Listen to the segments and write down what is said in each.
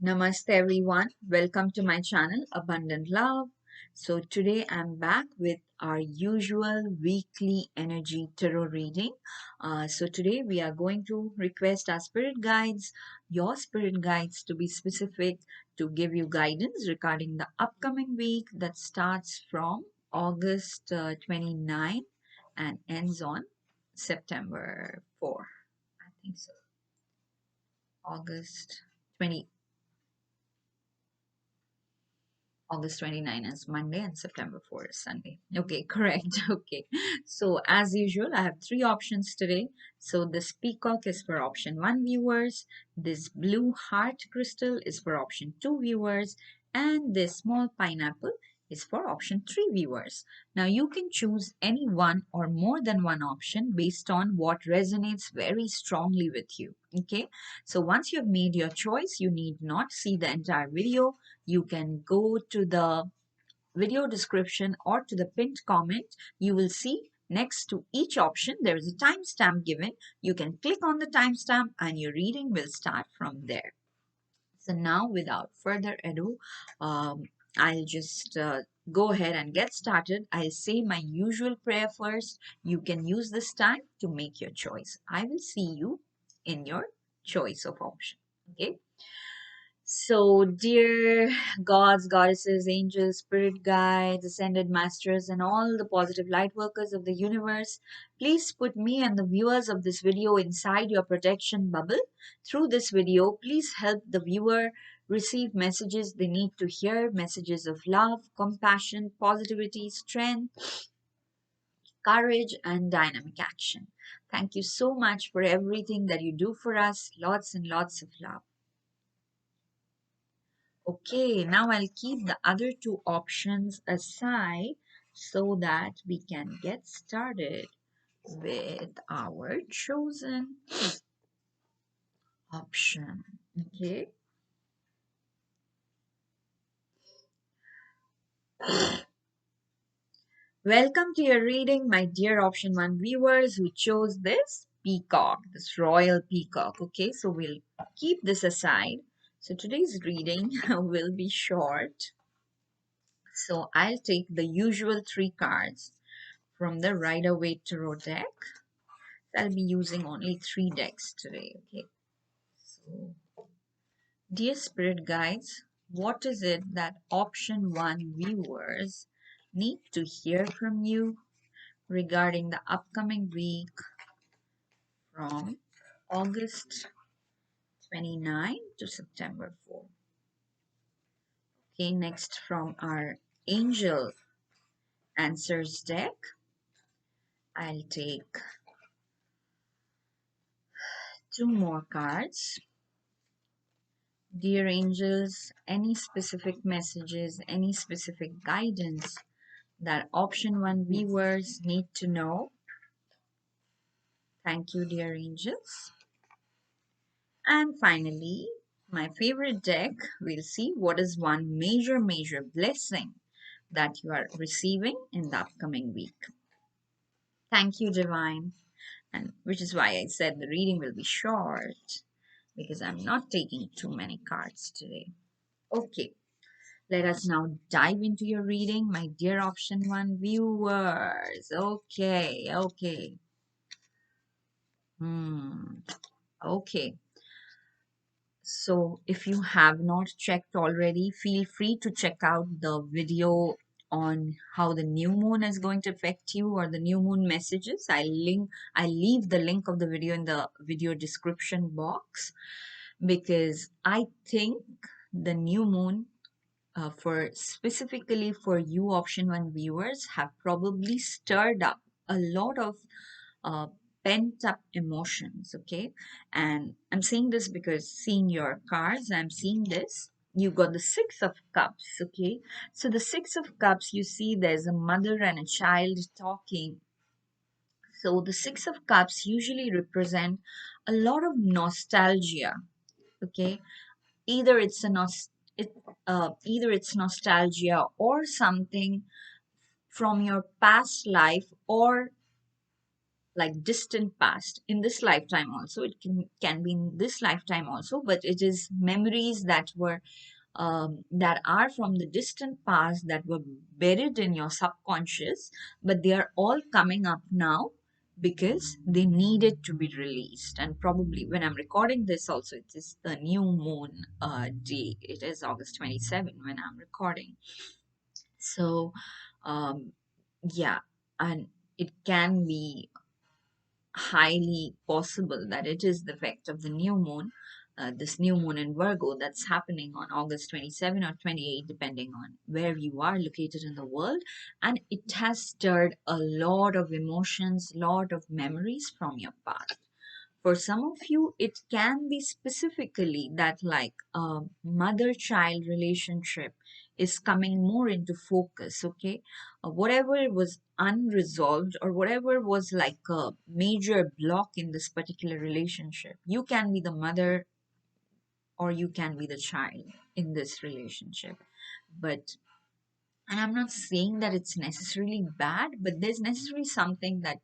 Namaste everyone. Welcome to my channel Abundant Love. So today I'm back with our usual weekly energy tarot reading. So today we are going to request our spirit guides, your spirit guides to be specific, to give you guidance regarding the upcoming week that starts from August 29 and ends on September 4. I think so. August 20 August 29 is Monday and September 4 is Sunday. Okay, correct. Okay. So as usual, I have three options today. So this peacock is for option 1 viewers, this blue heart crystal is for option 2 viewers, and this small pineapple is for option 3 viewers. Now you can choose any one or more than one option based on what resonates very strongly with you. Okay. So once you've made your choice, you need not see the entire video. You can go to the video description or to the pinned comment. You will see next to each option there is a timestamp given. You can click on the timestamp and your reading will start from there. So now without further ado, I'll just go ahead and get started. I'll say my usual prayer first. You can use this time to make your choice. I will see you in your choice of option. Okay. So, dear gods, goddesses, angels, spirit guides, ascended masters, and all the positive light workers of the universe, please put me and the viewers of this video inside your protection bubble. Through this video, please help the viewer receive messages they need to hear, messages of love, compassion, positivity, strength, courage, and dynamic action. Thank you so much for everything that you do for us. Lots and lots of love. Okay, now I'll keep the other two options aside so that we can get started with our chosen option. Okay. Welcome to your reading, my dear option 1 viewers who chose this peacock, this royal peacock. Okay, so we'll keep this aside. So today's reading will be short. So I'll take the usual 3 cards from the Rider-Waite Tarot deck. I'll be using only 3 decks today. Okay. So, dear spirit guides, what is it that option 1 viewers need to hear from you regarding the upcoming week from August 29 to September 4? Okay, next from our Angel Answers deck, I'll take 2 more cards. Dear angels, any specific messages, any specific guidance that option 1 viewers need to know? Thank you, dear angels. And finally, my favorite deck, we'll see what is one major blessing that you are receiving in the upcoming week. Thank you, divine. And which is why I said the reading will be short, because I'm not taking too many cards today. Okay. Let us now dive into your reading, my dear option 1 viewers. Okay. Okay. So if you have not checked already, feel free to check out the video on how the new moon is going to affect you, or the new moon messages. I leave the link of the video in the video description box, because I think the new moon, for specifically for you option 1 viewers, have probably stirred up a lot of uh, pent up emotions. Okay, and I'm saying this because seeing your cards, I'm seeing this. You got the 6 of Cups. Okay, so the 6 of Cups, you see there's a mother and a child talking. So the 6 of Cups usually represent a lot of nostalgia. Okay, either it's a either it's nostalgia or something from your past life, or like distant past in this lifetime also. It can be in this lifetime also, but it is memories that were that are from the distant past that were buried in your subconscious, but they are all coming up now because they needed to be released. And probably when I'm recording this, also it is the new moon day. It is August 27 when I'm recording. So, um, yeah, and it can be highly possible that it is the effect of the new moon, this new moon in Virgo that's happening on August 27 or 28, depending on where you are located in the world. And it has stirred a lot of emotions, lot of memories from your past. For some of you, it can be specifically that, like, a mother child relationship is coming more into focus, okay? Whatever was unresolved or whatever was like a major block in this particular relationship, you can be the mother or you can be the child in this relationship. But and I'm not saying that it's necessarily bad, but there's necessarily something that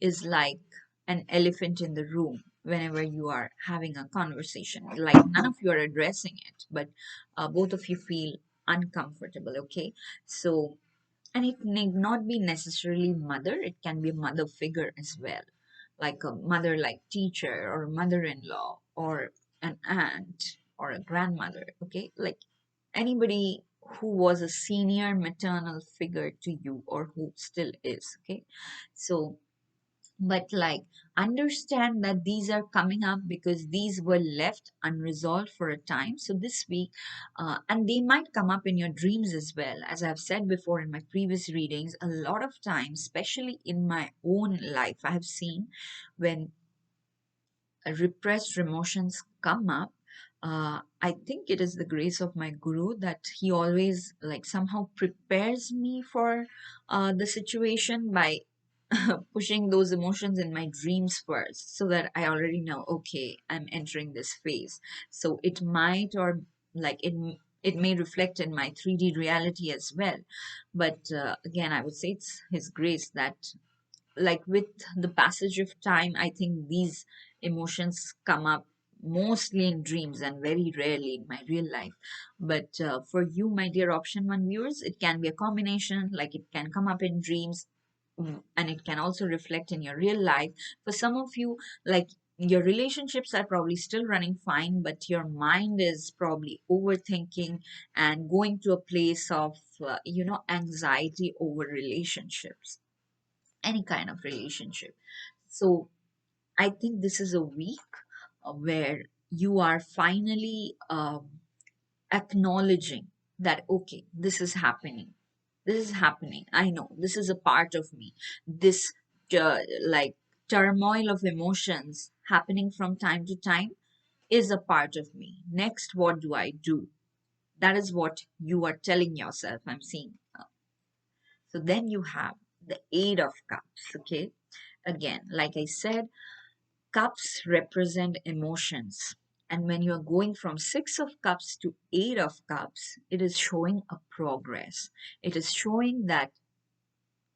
is like an elephant in the room whenever you are having a conversation. Like none of you are addressing it, but both of you feel uncomfortable, okay? So, and it need not be necessarily mother, it can be a mother figure as well, like a mother like teacher or a mother-in-law or an aunt or a grandmother, okay? Like anybody who was a senior maternal figure to you or who still is, okay? So but like understand that these are coming up because these were left unresolved for a time. So this week, and they might come up in your dreams as well. As I've said before in my previous readings, a lot of times, especially in my own life, I have seen when repressed emotions come up, I think it is the grace of my guru that he always like somehow prepares me for the situation by pushing those emotions in my dreams first, so that I already know, okay, I'm entering this phase. So it might, or like it may reflect in my 3D reality as well. But again, I would say it's his grace that, like, with the passage of time, I think these emotions come up mostly in dreams and very rarely in my real life. But for you, my dear option one viewers, it can be a combination, like it can come up in dreams, and it can also reflect in your real life. For some of you, like, your relationships are probably still running fine, but your mind is probably overthinking and going to a place of anxiety over relationships, any kind of relationship. So I think this is a week where you are finally acknowledging that, okay, this is happening. This is happening. I know this is a part of me. This, like, turmoil of emotions happening from time to time is a part of me. Next, what do I do? That is what you are telling yourself. I'm seeing. So then you have the Eight of Cups, okay? Again, like I said, cups represent emotions. And when you're going from Six of Cups to Eight of Cups, it is showing a progress. It is showing that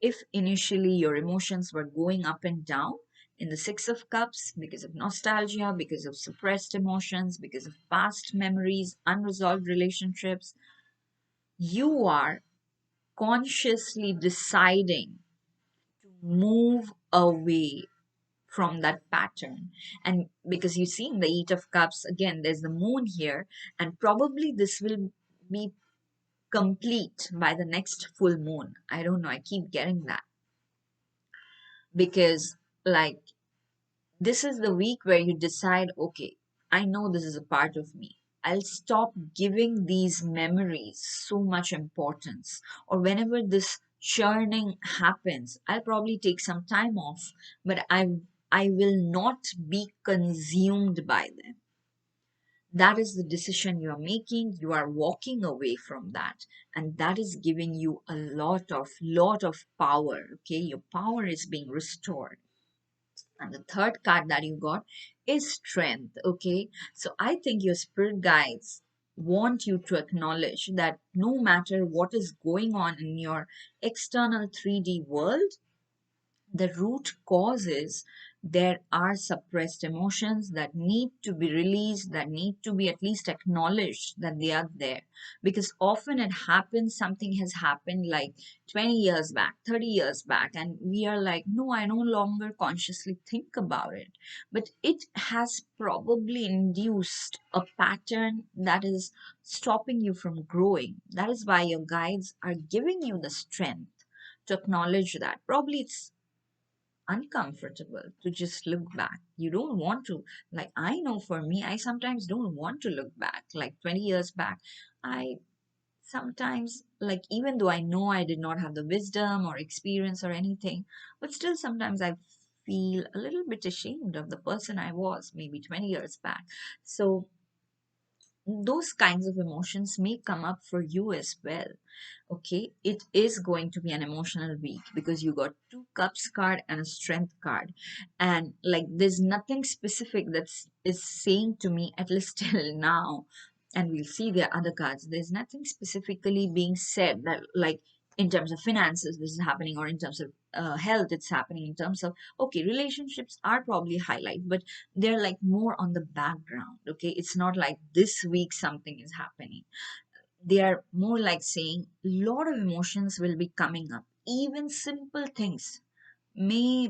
if initially your emotions were going up and down in the Six of Cups because of nostalgia, because of suppressed emotions, because of past memories, unresolved relationships, you are consciously deciding to move away from that pattern. And because you see in the Eight of Cups, again, there's the moon here, and probably this will be complete by the next full moon. I don't know, I keep getting that because, like, this is the week where you decide, okay, I know this is a part of me. I'll stop giving these memories so much importance. Or whenever this churning happens, I'll probably take some time off, but I will not be consumed by them. That is the decision you are making. You are walking away from that, and that is giving you a lot of power. Okay, your power is being restored. And the third card that you got is strength. Okay. So I think your spirit guides want you to acknowledge that no matter what is going on in your external 3D world, the root cause is there are suppressed emotions that need to be released, that need to be at least acknowledged that they are there. Because often it happens, something has happened like 20 years back, 30 years back, and we are like, no, I no longer consciously think about it. But it has probably induced a pattern that is stopping you from growing. That is why your guides are giving you the strength to acknowledge that. Probably it's uncomfortable to just look back. You don't want to, like, I know for me, I sometimes don't want to look back. Like 20 years back, I sometimes, like, even though I know I did not have the wisdom or experience or anything, but still sometimes I feel a little bit ashamed of the person I was maybe 20 years back. So those kinds of emotions may come up for you as well. Okay, it is going to be an emotional week because you got two cups card and a strength card, and like there's nothing specific that's is saying to me, at least till now, and we'll see the other cards, there's nothing specifically being said that, like, in terms of finances this is happening, or in terms of health it's happening, in terms of, okay, relationships are probably highlight, but they're like more on the background. Okay, it's not like this week something is happening. They are more like saying a lot of emotions will be coming up. Even simple things may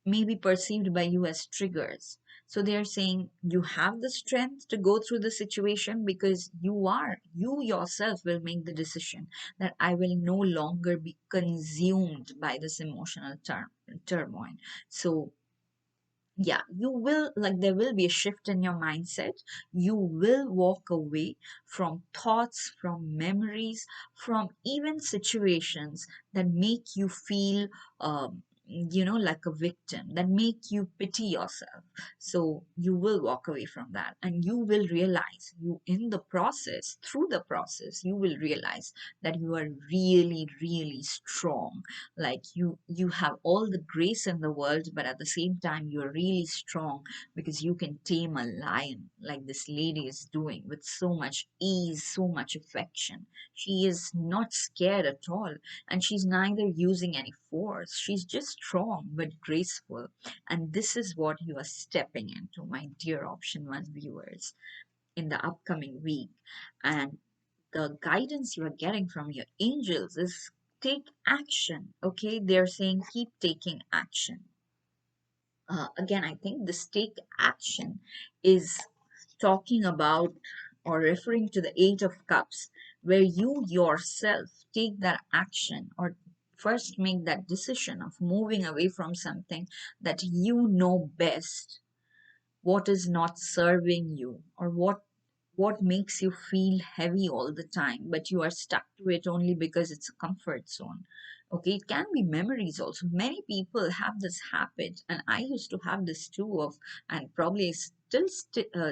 be perceived by you as triggers. So they are saying you have the strength to go through the situation, because you yourself will make the decision that I will no longer be consumed by this emotional turmoil. So yeah, you will, like, there will be a shift in your mindset. You will walk away from thoughts, from memories, from even situations that make you feel like a victim, that make you pity yourself. So you will walk away from that, and you will realize, you in the process, through the process, you will realize that you are really, really strong. Like, you have all the grace in the world, but at the same time you're really strong, because you can tame a lion like this lady is doing with so much ease, so much affection. She is not scared at all, and she's neither using any force. She's just strong but graceful. And this is what you are stepping into, my dear option one viewers, in the upcoming week. And the guidance you are getting from your angels is take action. Okay, they're saying keep taking action. Again, I think this take action is talking about or referring to the Eight of Cups, where you yourself take that action, or first make that decision of moving away from something that you know best, what is not serving you, or what makes you feel heavy all the time, but you are stuck to it only because it's a comfort zone. Okay, it can be memories also. Many people have this habit, and I used to have this too, of, and probably still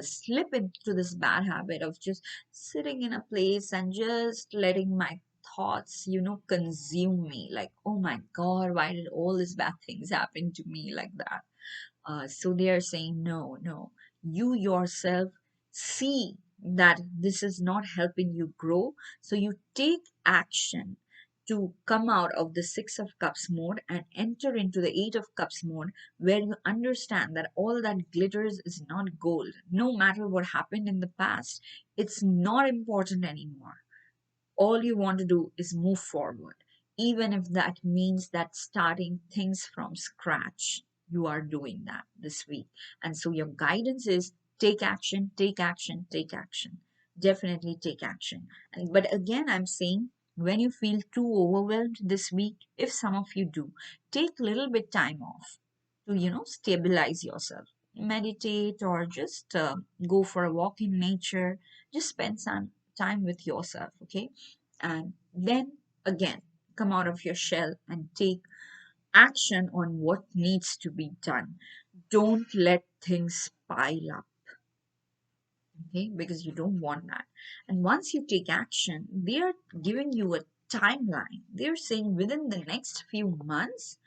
slip into this bad habit of just sitting in a place and just letting my thoughts, consume me. Like, oh my God, why did all these bad things happen to me like that? So they are saying, no, no, you yourself see that this is not helping you grow. So you take action to come out of the Six of Cups mode and enter into the Eight of Cups mode, where you understand that all that glitters is not gold. No matter what happened in the past, it's not important anymore. All you want to do is move forward, even if that means that starting things from scratch. You are doing that this week. And so your guidance is take action, take action, take action. Definitely take action. And but again, I'm saying, when you feel too overwhelmed this week, if some of you do, take a little bit time off to, stabilize yourself. Meditate, or just go for a walk in nature. Just spend some time with yourself, okay? And then again, come out of your shell and take action on what needs to be done. Don't let things pile up, okay? Because you don't want that. And once you take action, they are giving you a timeline. They're saying within the next few months,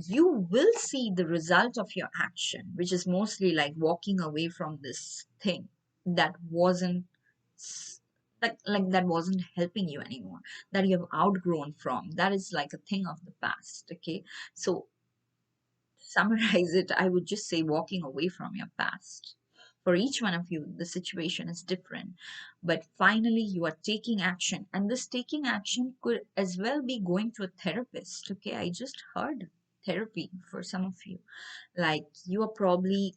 you will see the result of your action, which is mostly like walking away from this thing that wasn't like that wasn't helping you anymore, that you have outgrown from, that is like a thing of the past. Okay, so to summarize it, I would just say walking away from your past. For each one of you, the situation is different, but finally you are taking action, and this taking action could as well be going to a therapist. Okay, I just heard therapy for some of you. Like, you are probably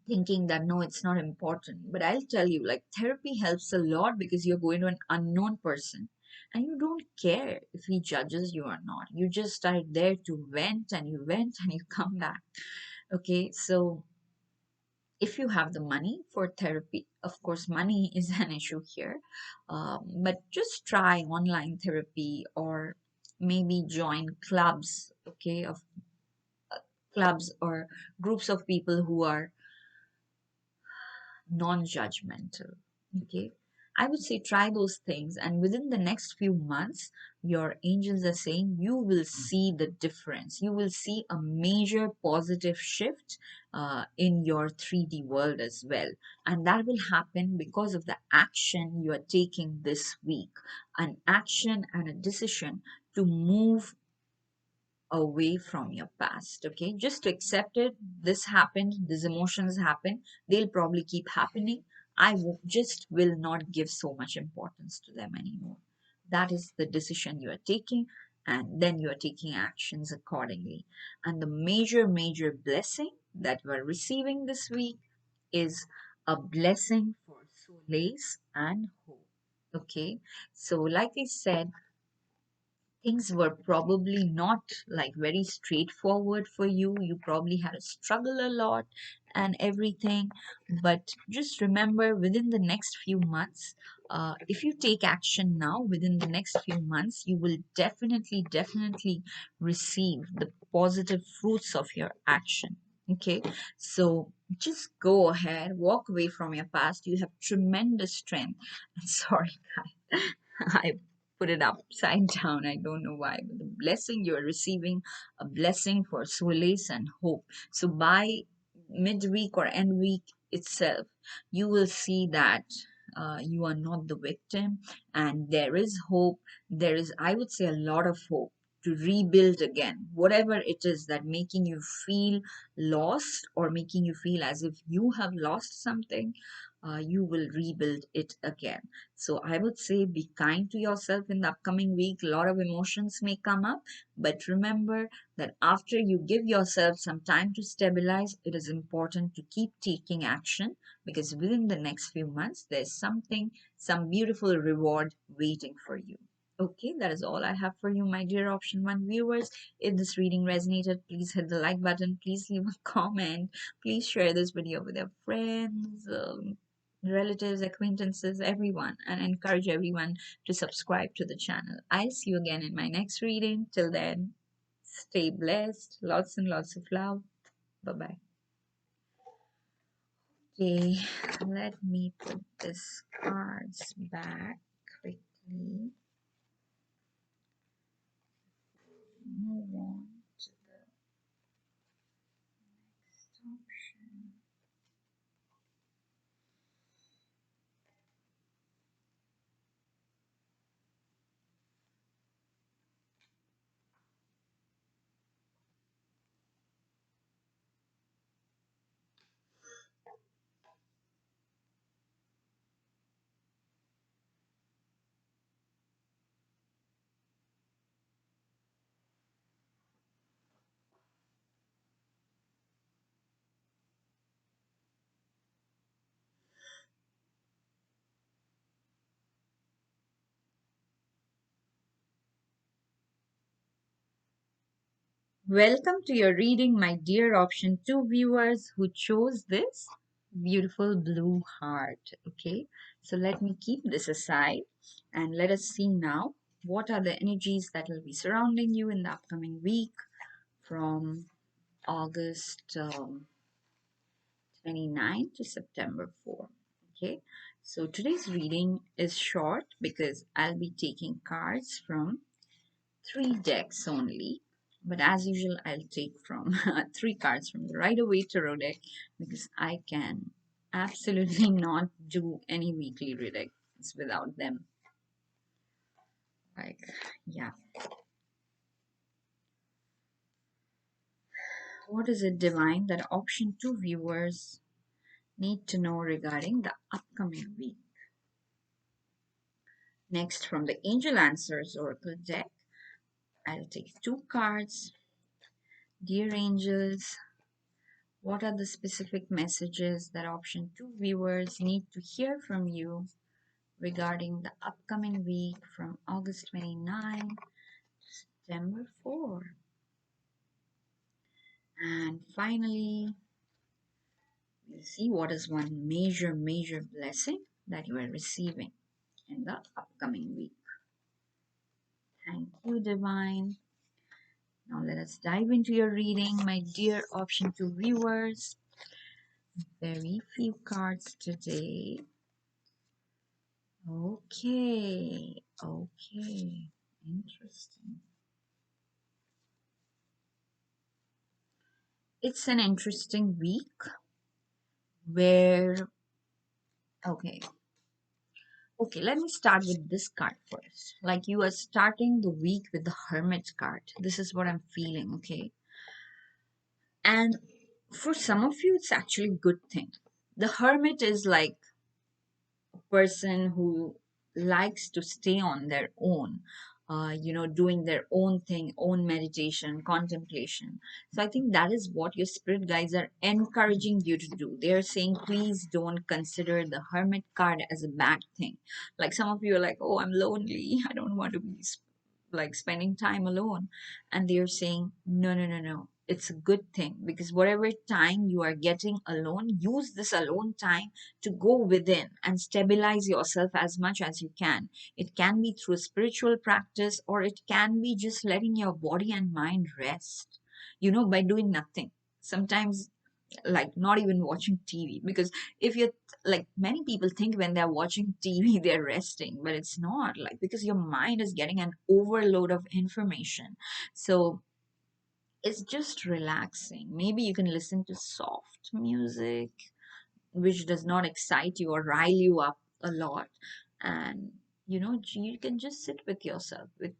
thinking that no, it's not important, but I'll tell you, like, therapy helps a lot because you're going to an unknown person and you don't care if he judges you or not. You just are there to vent, and you vent and you come back. Okay, so if you have the money for therapy, of course money is an issue here, but just try online therapy, or maybe join clubs, okay, of clubs or groups of people who are non-judgmental. Okay, I would say try those things, and within the next few months, your angels are saying you will see the difference. You will see a major positive shift in your 3D world as well, and that will happen because of the action you are taking this week, an action and a decision to move away from your past. Okay, just to accept it. This happened, these emotions happen, they'll probably keep happening. Just will not give so much importance to them anymore. That is the decision you are taking, and then you are taking actions accordingly. And the major blessing that we are receiving this week is a blessing for solace and hope. Okay, so like I said, things were probably not like very straightforward for you. You probably had to struggle a lot and everything. But just remember, within the next few months, if you take action now, within the next few months, you will definitely receive the positive fruits of your action. Okay, so just go ahead, walk away from your past. You have tremendous strength. And sorry, guys, I put it upside down. I don't know why, but the blessing you're receiving, a blessing for solace and hope. So by midweek or end week itself, you will see that you are not the victim, and there is hope. There is, I would say, a lot of hope to rebuild again. Whatever it is that making you feel lost, or making you feel as if you have lost something, you will rebuild it again. So I would say be kind to yourself in the upcoming week. A lot of emotions may come up, but remember that after you give yourself some time to stabilize, it is important to keep taking action, because within the next few months, there's something, some beautiful reward waiting for you. Okay, that is all I have for you, my dear Option 1 viewers. If this reading resonated, please hit the like button, please leave a comment, please share this video with your friends, relatives, acquaintances, everyone, and encourage everyone to subscribe to the channel. I'll see you again in my next reading. Till then, stay blessed. Lots and lots of love. Bye bye. Okay, let me put this cards back quickly. Move on to the next option. Welcome to your reading, my dear Option 2 viewers who chose this beautiful blue heart. Okay, so let me keep this aside and let us see now what are the energies that will be surrounding you in the upcoming week from August 29 to September 4. Okay, so today's reading is short because I'll be taking cards from 3 decks only. But as usual, I'll take from 3 cards from the Rider Waite Tarot deck because I can absolutely not do any weekly readings without them. Like, yeah. What is it, Divine, that option two viewers need to know regarding the upcoming week? Next, from the Angel Answers Oracle deck, I'll take two cards. Dear angels, what are the specific messages that option two viewers need to hear from you regarding the upcoming week from August 29 to September 4? And finally, we'll see what is one major blessing that you are receiving in the upcoming week. Thank you, Divine. Now let us dive into your reading, my dear option two viewers. Very few cards today. Okay, okay, interesting. It's an interesting week where, okay, okay, let me start with this card first. Like you are starting the week with the Hermit card. This is what I'm feeling, okay? And for some of you, it's actually a good thing. The Hermit is like person who likes to stay on their own, doing their own thing, own meditation, contemplation. So I think that is what your spirit guides are encouraging you to do. They're saying, please don't consider the Hermit card as a bad thing. Like some of you are like, oh, I'm lonely. I don't want to be like spending time alone. And they're saying, no, no, no, no. It's a good thing because whatever time you are getting alone, use this alone time to go within and stabilize yourself as much as you can. It can be through spiritual practice or it can be just letting your body and mind rest, by doing nothing. Sometimes, like not even watching TV, because if you're like many people think when they're watching TV, they're resting, but it's not like because your mind is getting an overload of information. So it's just relaxing. Maybe you can listen to soft music which does not excite you or rile you up a lot. And you can just sit with yourself with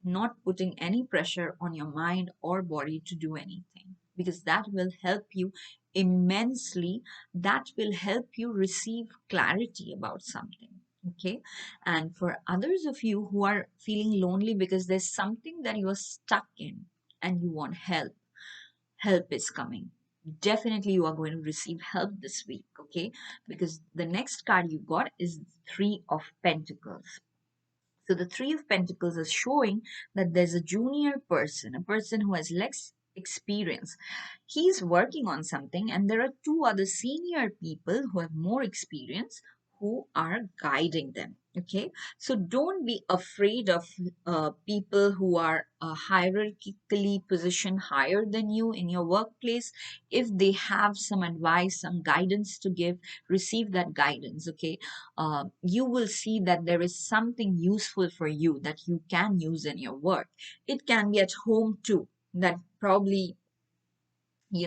not putting any pressure on your mind or body to do anything, because that will help you immensely. That will help you receive clarity about something. Okay. And for others of you who are feeling lonely because there's something that you are stuck in and you want help, help is coming. Definitely you are going to receive help this week, okay? Because the next card you got is Three of Pentacles. So the Three of Pentacles is showing that there's a junior person, a person who has less experience. He's working on something, and there are two other senior people who have more experience who are guiding them. Okay, so don't be afraid of people who are hierarchically positioned higher than you in your workplace. If they have some advice, some guidance to give, receive that guidance. Okay, you will see that there is something useful for you that you can use in your work. It can be at home too. That probably,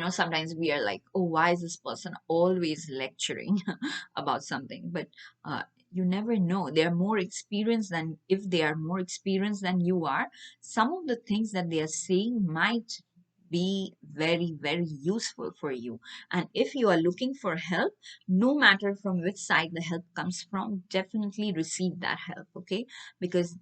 sometimes we are like, oh, why is this person always lecturing about something? But uh, you never know. They are more experienced than, if they are more experienced than you are, some of the things that they are saying might be very useful for you. And if you are looking for help, no matter from which side the help comes from, definitely receive that help. Okay, because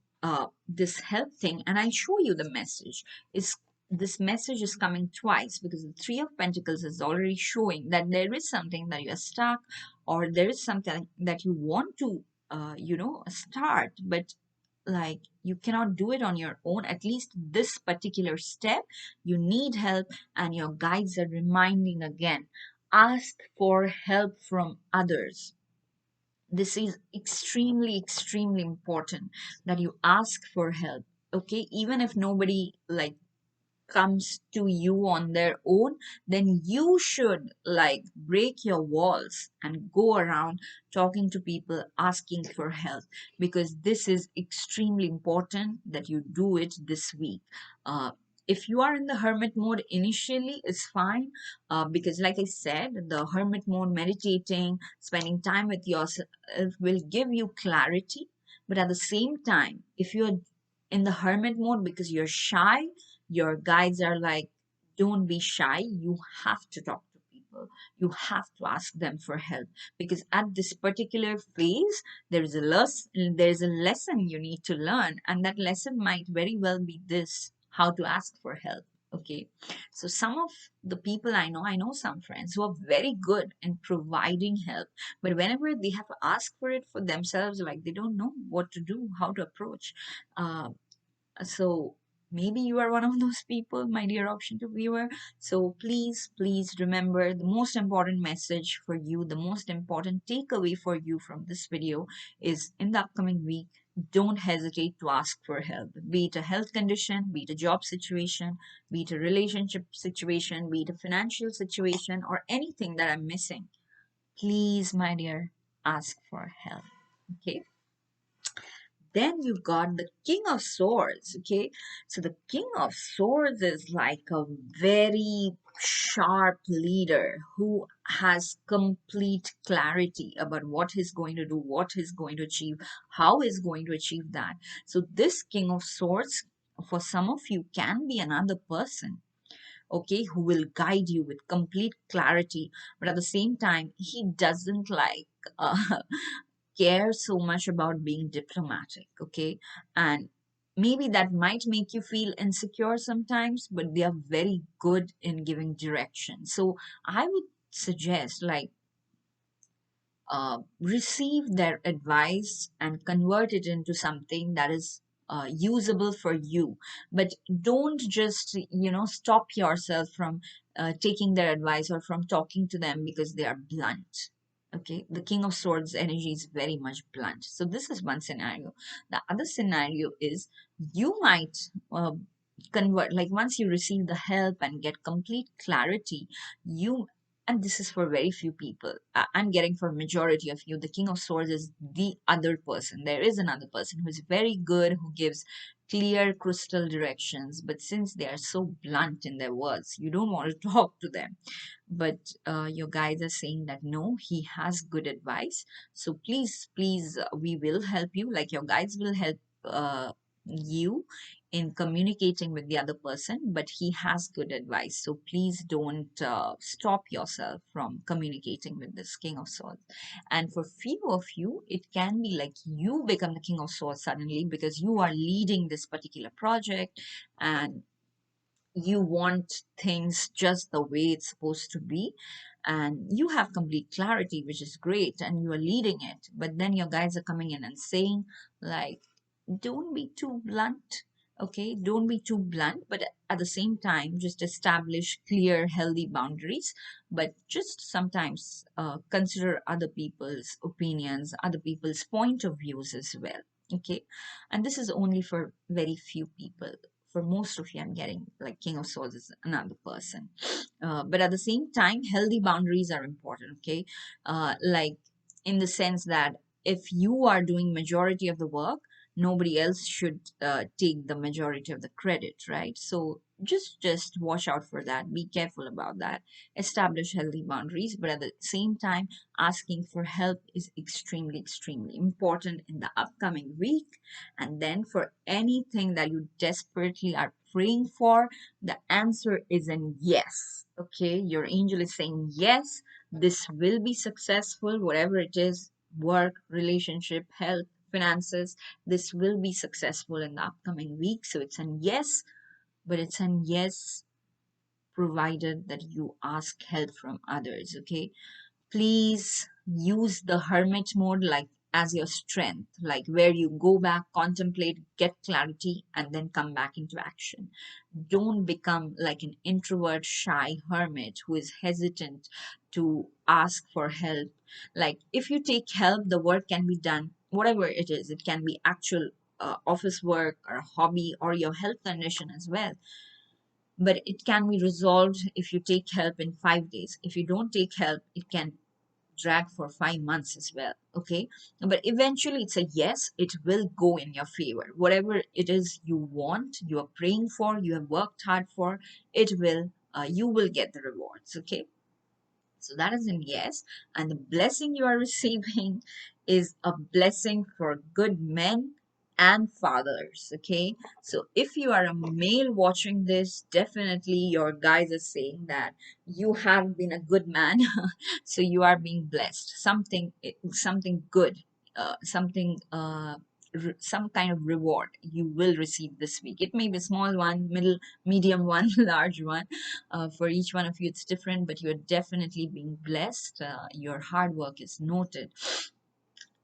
this help thing, and I show you the message, is this message is coming twice, because the Three of Pentacles is already showing that there is something that you are stuck, or there is something that you want to start, but like you cannot do it on your own. At least this particular step you need help, and your guides are reminding again, ask for help from others. This is extremely important that you ask for help. Okay, even if nobody like comes to you on their own, then you should like break your walls and go around talking to people, asking for help, because this is extremely important that you do it this week. Uh, if you are in the hermit mode initially, it's fine, because like I said, the hermit mode, meditating, spending time with yourself will give you clarity. But at the same time, if you're in the hermit mode because you're shy, your guides are like, don't be shy, you have to talk to people, you have to ask them for help, because at this particular phase there's a lesson you need to learn, and that lesson might very well be this: how to ask for help. Okay, so some of the people I know some friends who are very good in providing help, but whenever they have to ask for it for themselves, like they don't know what to do, how to approach. Uh, so maybe you are one of those people, my dear option to viewer. So please remember, the most important message for you, the most important takeaway for you from this video is, in the upcoming week, don't hesitate to ask for help. Be it a health condition, be it a job situation, be it a relationship situation, be it a financial situation, or anything that I'm missing. Please, my dear, ask for help. Okay. Then you got the King of Swords. Okay, so the King of Swords is like a very sharp leader who has complete clarity about what he's going to do, what he's going to achieve, how he's going to achieve that. So this King of Swords, for some of you, can be another person, okay, who will guide you with complete clarity. But at the same time, he doesn't like care so much about being diplomatic, okay? And maybe that might make you feel insecure sometimes, but they are very good in giving direction. So I would suggest, like, receive their advice and convert it into something that is usable for you. But don't just, stop yourself from taking their advice or from talking to them because they are blunt. Okay, the King of Swords energy is very much blunt. So this is one scenario. The other scenario is, you might convert, like, once you receive the help and get complete clarity, you, and this is for very few people, I'm getting for majority of you, the King of Swords is the other person. There is another person who is very good, who gives clear crystal directions, but since they are so blunt in their words, you don't want to talk to them. But your guides are saying that no, he has good advice. So please, we will help you, like your guides will help you in communicating with the other person, but he has good advice. So please don't stop yourself from communicating with this King of Swords. And for few of you, it can be like you become the King of Swords suddenly because you are leading this particular project, and you want things just the way it's supposed to be, and you have complete clarity, which is great, and you are leading it. But then your guides are coming in and saying, like, don't be too blunt. Okay, don't be too blunt, but at the same time, just establish clear, healthy boundaries. But just sometimes consider other people's opinions, other people's point of views as well. Okay, and this is only for very few people. For most of you, I'm getting like King of Swords is another person. But at the same time, healthy boundaries are important. Okay, like, in the sense that if you are doing majority of the work, nobody else should take the majority of the credit, right? So just watch out for that, be careful about that, establish healthy boundaries. But at the same time, asking for help is extremely important in the upcoming week. And then for anything that you desperately are praying for, the answer is an yes. Okay, your angel is saying yes, this will be successful, whatever it is: work, relationship, health, finances. This will be successful in the upcoming week. So it's an yes, but it's an yes provided that you ask help from others. Okay, please use the hermit mode like as your strength, like where you go back, contemplate, get clarity, and then come back into action. Don't become like an introvert, shy hermit who is hesitant to ask for help. Like, if you take help, the work can be done, whatever it is. It can be actual office work or a hobby or your health condition as well, but it can be resolved if you take help in 5 days. If you don't take help, it can drag for 5 months as well. Okay, but eventually it's a yes, it will go in your favor. Whatever it is you want, you are praying for, you have worked hard for, it will, you will get the rewards. Okay, so that is in yes. And the blessing you are receiving is a blessing for good men and fathers. Okay. So if you are a male watching this, definitely your guys are saying that you have been a good man. So you are being blessed. Something good. Something some kind of reward you will receive this week. It may be a small one, middle, medium one, large one. For each one of you, it's different, but you're definitely being blessed. Your hard work is noted.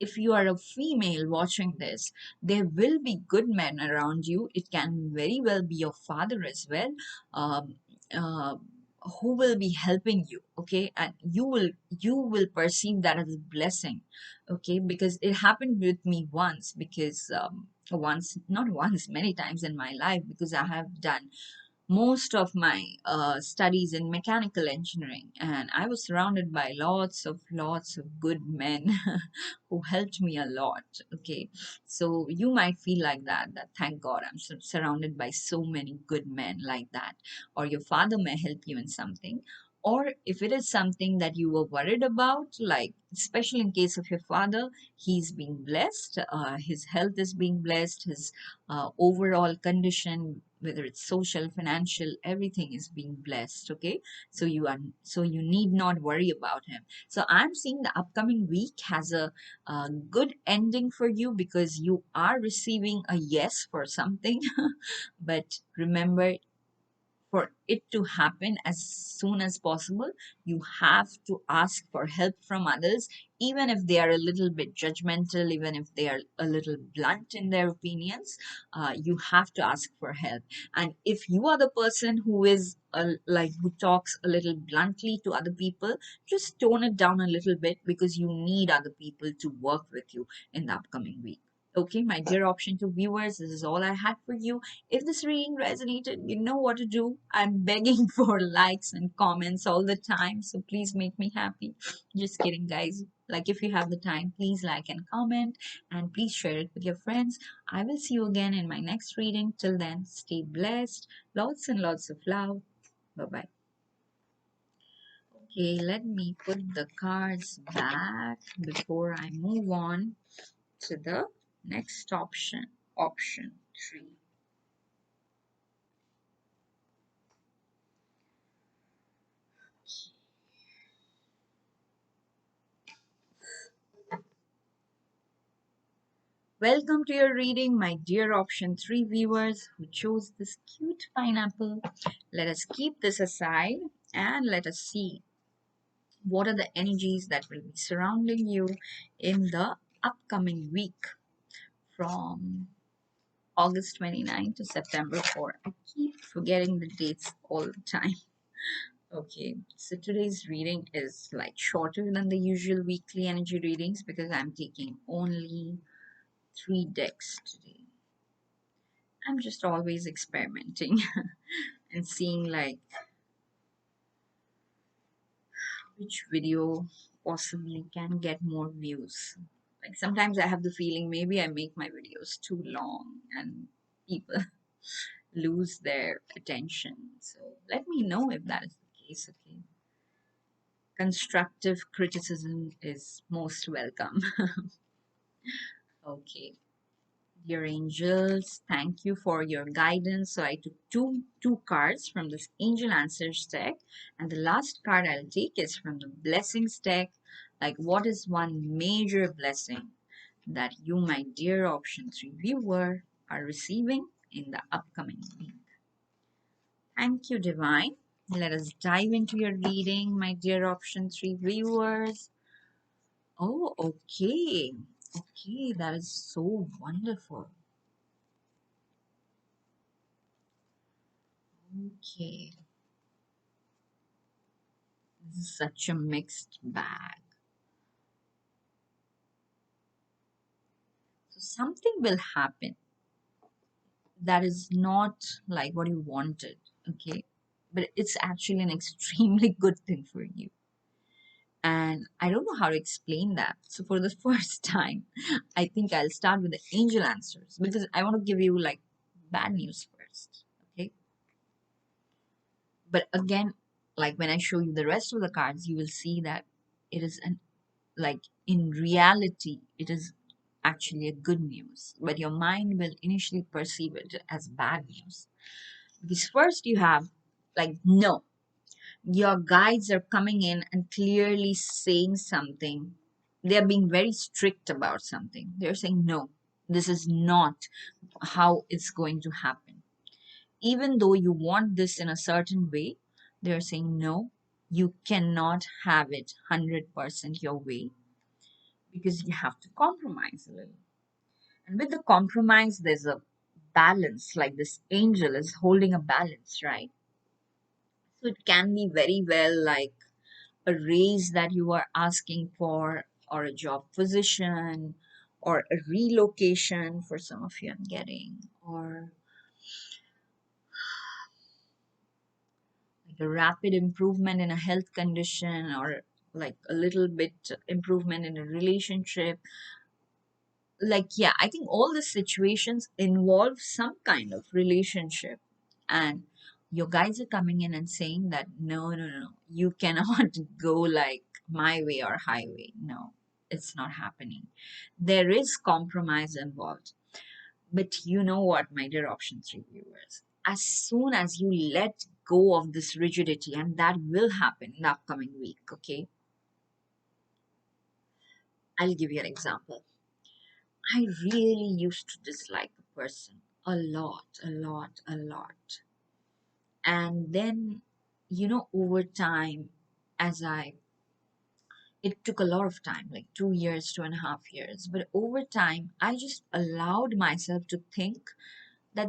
If you are a female watching this, there will be good men around you. It can very well be your father as well, um, uh, who will be helping you. Okay, and you will perceive that as a blessing. Okay, because it happened with me once. Because once, not once, many times in my life, because I have done most of my studies in mechanical engineering, and I was surrounded by lots of good men who helped me a lot. Okay, so you might feel like that thank God I'm surrounded by so many good men like that. Or your father may help you in something, or if it is something that you were worried about, like especially in case of your father, he's being blessed, his health is being blessed, his overall condition, whether it's social, financial, everything is being blessed. Okay, so you need not worry about him. So I'm seeing the upcoming week has a good ending for you, because you are receiving a yes for something. But remember, for it to happen as soon as possible, you have to ask for help from others, even if they are a little bit judgmental, even if they are a little blunt in their opinions. You have to ask for help. And if you are the person who is like who talks a little bluntly to other people, just tone it down a little bit, because you need other people to work with you in the upcoming week. Okay, my dear option to viewers, this is all I had for you. If this reading resonated, you know what to do. I'm begging for likes and comments all the time, so please make me happy. Just kidding, guys. Like, if you have the time, please like and comment, and please share it with your friends. I will see you again in my next reading. Till then, stay blessed. Lots and lots of love. Bye bye. Okay, let me put the cards back before I move on to the next option. Option 3. Welcome to your reading, my dear option 3 viewers who chose this cute pineapple. Let us keep this aside and let us see what are the energies that will be surrounding you in the upcoming week from August 29 to September 4. I keep forgetting the dates all the time. Okay, so today's reading is like shorter than the usual weekly energy readings, because I'm taking only 3 decks today. I'm just always experimenting and seeing like which video possibly can get more views. Like sometimes I have the feeling maybe I make my videos too long and people lose their attention. So let me know if that is the case. Okay. Constructive criticism is most welcome. Okay. Dear angels, thank you for your guidance. So I took two cards from this angel answers deck, and the last card I'll take is from the blessings deck. Like, what is one major blessing that you, my dear option 3 viewer, are receiving in the upcoming week? Thank you, divine. Let us dive into your reading, my dear option 3 viewers. Oh, okay. Okay, that is so wonderful. Okay. This is such a mixed bag. So something will happen that is not like what you wanted, okay? But it's actually an extremely good thing for you. And I don't know how to explain that. So for the first time, I think I'll start with the angel answers because I want to give you like bad news first. Okay. But again, like when I show you the rest of the cards, you will see that it is an like in reality, it is actually a good news. But your mind will initially perceive it as bad news. Because first you have like no. Your guides are coming in and clearly saying something. They're being very strict about something. They're saying, no, this is not how it's going to happen. Even though you want this in a certain way, they're saying, no, you cannot have it 100% your way because you have to compromise a little. And with the compromise, there's a balance, like this angel is holding a balance, right? So it can be very well like a raise that you are asking for, or a job position, or a relocation for some of you, I'm getting, or like a rapid improvement in a health condition, or like a little bit improvement in a relationship. Like, yeah, I think all the situations involve some kind of relationship. And your guys are coming in and saying that no, no, no, no, you cannot go like my way or highway. No, it's not happening. There is compromise involved. But you know what, my dear option three viewers, as soon as you let go of this rigidity, and that will happen in the upcoming week, okay, I'll give you an example. I really used to dislike a person a lot, a lot, a lot. And then, over time, as I, it took a lot of time, like 2 years, 2.5 years. But over time, I just allowed myself to think that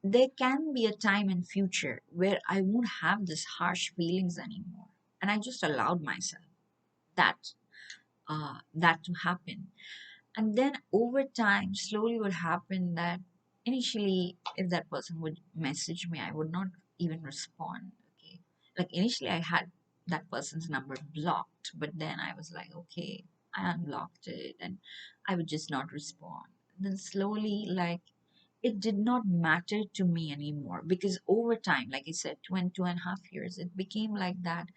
there can be a time in future where I won't have this harsh feelings anymore. And I just allowed myself that, that to happen. And then over time, slowly what happened that initially, if that person would message me, I would not even respond. Okay. Like initially I had that person's number blocked, but then I was like, okay, I unblocked it and I would just not respond. Then slowly, like it did not matter to me anymore because over time, like I said, 2.5 years, it became like that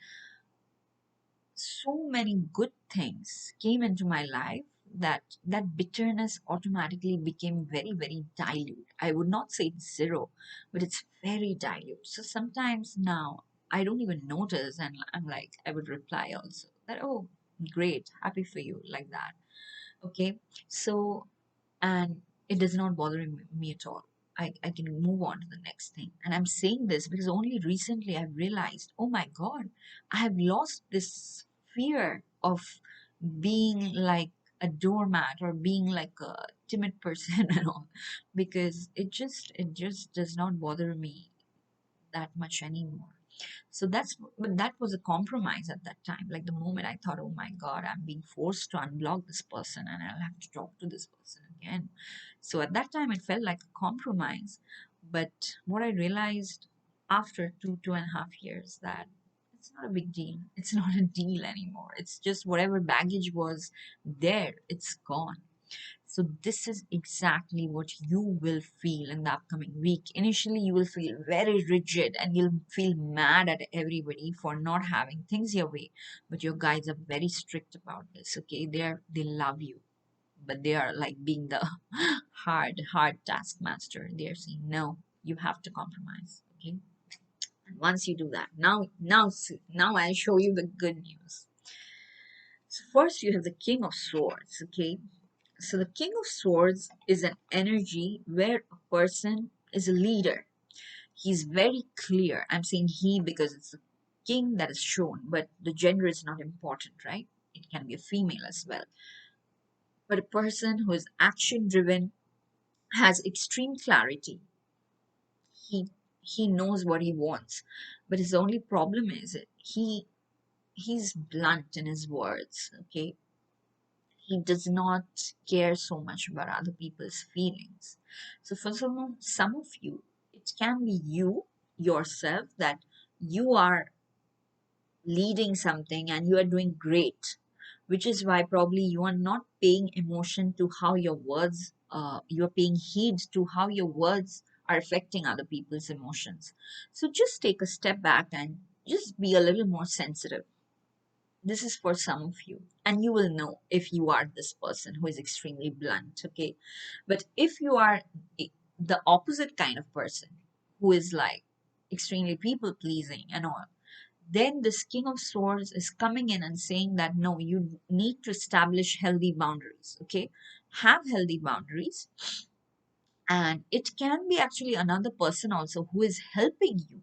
so many good things came into my life that that bitterness automatically became very very dilute. I would not say it's zero, but it's very dilute. So sometimes now I don't even notice, and I'm like, I would reply also that, oh, great, happy for you, like that. Okay. So, and it does not bother me at all. I can move on to the next thing. And I'm saying this because only recently I've realized, oh my God, I have lost this fear of being like a doormat or being like a timid person and all, because it just does not bother me that much anymore. So but that was a compromise at that time. Like the moment I thought, oh my God, I'm being forced to unblock this person and I'll have to talk to this person again. So at that time, it felt like a compromise. But what I realized after 2.5 years, that it's not a big deal. It's not a deal anymore. It's just whatever baggage was there, it's gone. So this is exactly what you will feel in the upcoming week. Initially, you will feel very rigid and you'll feel mad at everybody for not having things your way. But your guides are very strict about this. Okay, they love you, but they are like being the hard taskmaster. They're saying no, you have to compromise. Okay, and once you do that, now see, now I'll show you the good news. So first, you have the King of Swords. Okay, so the King of Swords is an energy where a person is a leader. He's very clear. I'm saying he because it's the king that is shown, but the gender is not important, right? It can be a female as well. But a person who is action driven, has extreme clarity. He he knows what he wants. But his only problem is he's blunt in his words, okay? He does not care so much about other people's feelings. So for some of you, it can be you yourself that you are leading something and you are doing great, which is why probably you are not paying emotion to how your words, you're paying heed to how your words are affecting other people's emotions. So just take a step back and just be a little more sensitive. This is for some of you, and you will know if you are this person who is extremely blunt, okay? But if you are the opposite kind of person who is like extremely people pleasing and all, then this King of Swords is coming in and saying that no, you need to establish healthy boundaries, okay? Have healthy boundaries, and it can be actually another person also who is helping you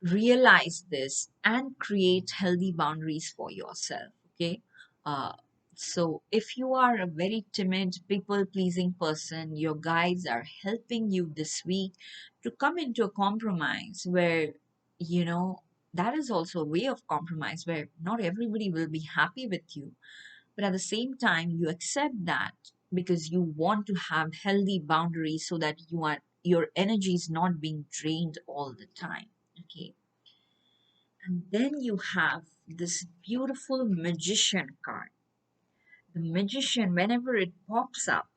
realize this and create healthy boundaries for yourself, okay? uh, so if you are a very timid people pleasing person, your guides are helping you this week to come into a compromise where, you know, that is also a way of compromise where not everybody will be happy with you, but at the same time you accept that because you want to have healthy boundaries so that your energy is not being drained all the time, okay? And then you have this beautiful magician card. The magician, whenever it pops up,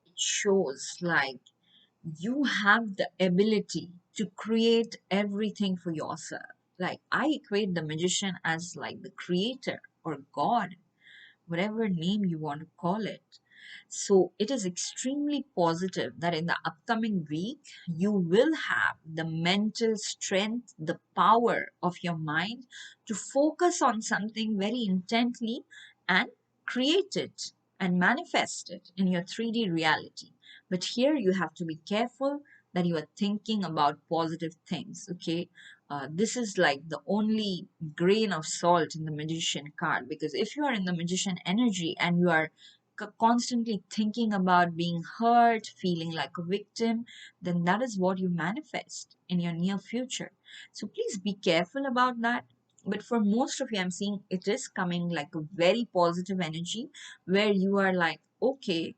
it shows like you have the ability to create everything for yourself. Like I equate the magician as like the creator or God, whatever name you want to call it. So it is extremely positive that in the upcoming week, you will have the mental strength, the power of your mind to focus on something very intently and create it and manifest it in your 3D reality. But here you have to be careful that you are thinking about positive things, okay? This is like the only grain of salt in the magician card, because if you are in the magician energy and you are constantly thinking about being hurt, feeling like a victim, then that is what you manifest in your near future. So please be careful about that. But for most of you, I'm seeing it is coming like a very positive energy where you are like, okay,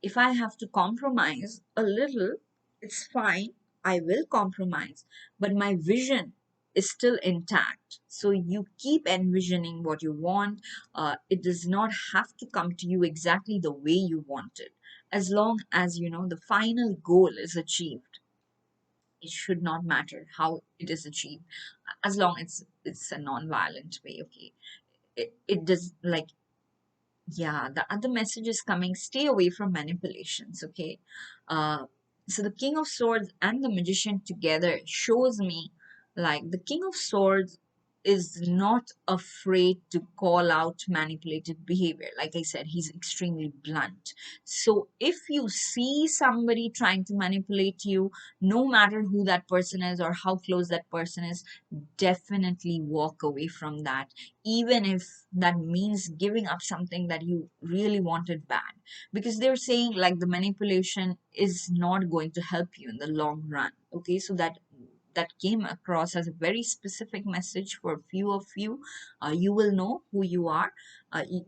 if I have to compromise a little, it's fine. I will compromise, but my vision is still intact. So you keep envisioning what you want. It does not have to come to you exactly the way you want it. As long as you know the final goal is achieved, it should not matter how it is achieved, as long as it's a non-violent way. Okay, it does like, yeah, the other message is coming, stay away from manipulations, okay? uh so the King of Swords and the magician together shows me like the King of Swords is not afraid to call out manipulative behavior. Like I said, he's extremely blunt. So if you see somebody trying to manipulate you, no matter who that person is or how close that person is, definitely walk away from that, even if that means giving up something that you really wanted bad, because they're saying like the manipulation is not going to help you in the long run, okay? So that came across as a very specific message for a few of you. You will know who you are,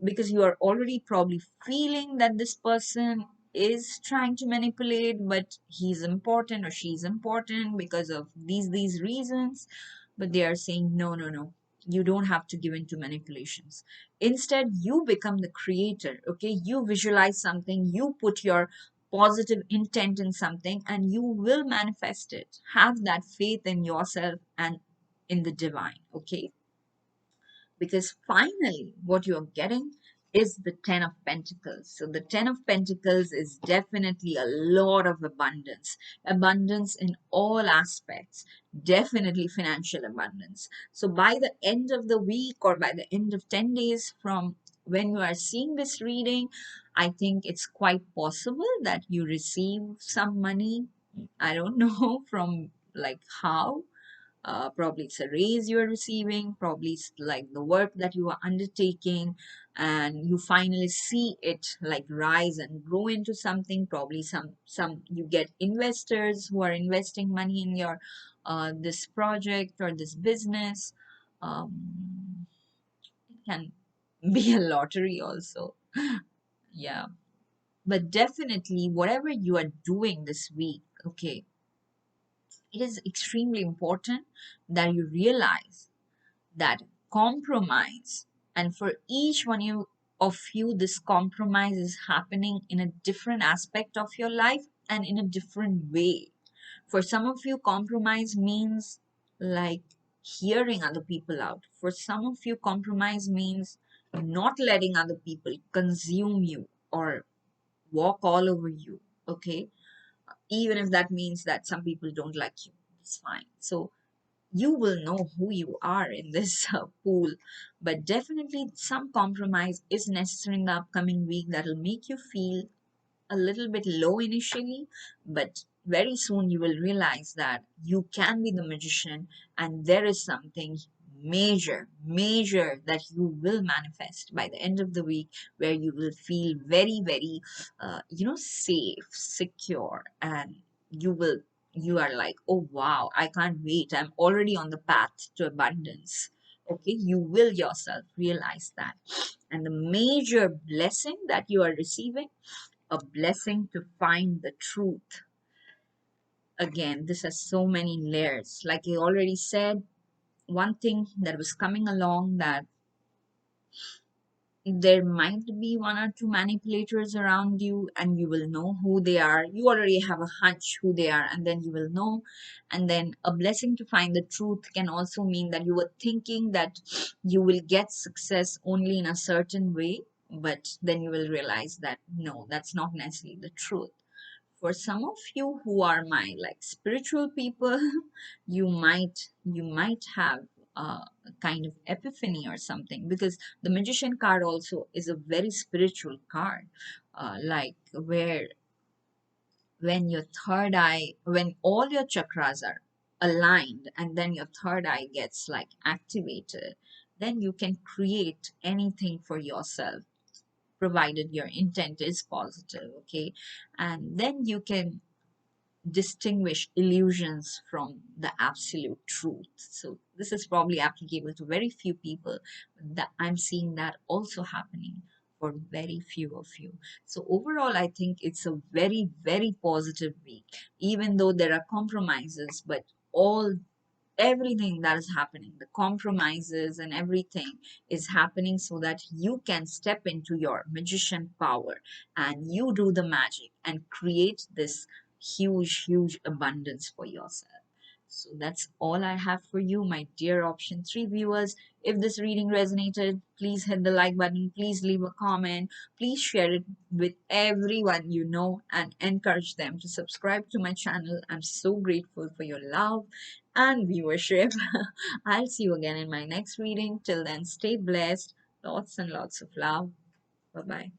because you are already probably feeling that this person is trying to manipulate, but he's important or she's important because of these reasons. But they are saying no, no, no, you don't have to give in to manipulations. Instead, you become the creator, okay? You visualize something, you put your positive intent in something, and you will manifest it. Have that faith in yourself and in the divine, okay? Because finally what you're getting is the 10 of Pentacles. So the 10 of Pentacles is definitely a lot of abundance, abundance in all aspects, definitely financial abundance. So by the end of the week or by the end of 10 days from when you are seeing this reading, I think it's quite possible that you receive some money. I don't know from like how, probably it's a raise you're receiving, probably it's like the work that you are undertaking, and you finally see it like rise and grow into something. Probably some you get investors who are investing money in your this project or this business. It can be a lottery also. Yeah, but definitely whatever you are doing this week, okay, it is extremely important that you realize that compromise, and for each one of you, this compromise is happening in a different aspect of your life and in a different way. For some of you, compromise means like hearing other people out. For some of you, compromise means not letting other people consume you or walk all over you. Okay, even if that means that some people don't like you, it's fine. So you will know who you are in this pool, but definitely some compromise is necessary in the upcoming week that will make you feel a little bit low initially, but very soon you will realize that you can be the magician and there is something major that you will manifest by the end of the week, where you will feel very, safe, secure, and you are like, oh wow, I can't wait. I'm already on the path to abundance. Okay, you will yourself realize that. And the major blessing that you are receiving, a blessing to find the truth. Again, this has so many layers. Like I already said, one thing that was coming along, that there might be one or two manipulators around you and you will know who they are. You already have a hunch who they are, and then you will know. And then a blessing to find the truth can also mean that you were thinking that you will get success only in a certain way, but then you will realize that no, that's not necessarily the truth. For some of you who are my like spiritual people, you might have a kind of epiphany or something, because the magician card also is a very spiritual card, like where when all your chakras are aligned and then your third eye gets like activated, then you can create anything for yourself, provided your intent is positive. Okay, and then you can distinguish illusions from the absolute truth. So this is probably applicable to very few people. That I'm seeing that also happening for very few of you. So overall, I think it's a very positive week, even though there are compromises, but all everything that is happening, the compromises and everything is happening so that you can step into your magician power and you do the magic and create this huge abundance for yourself. So that's all I have for you, my dear option 3 viewers. If this reading resonated, please hit the like button, please leave a comment, please share it with everyone you know, and encourage them to subscribe to my channel. I'm so grateful for your love and viewership. I'll see you again in my next reading. Till then, stay blessed. Lots and lots of love. Bye bye.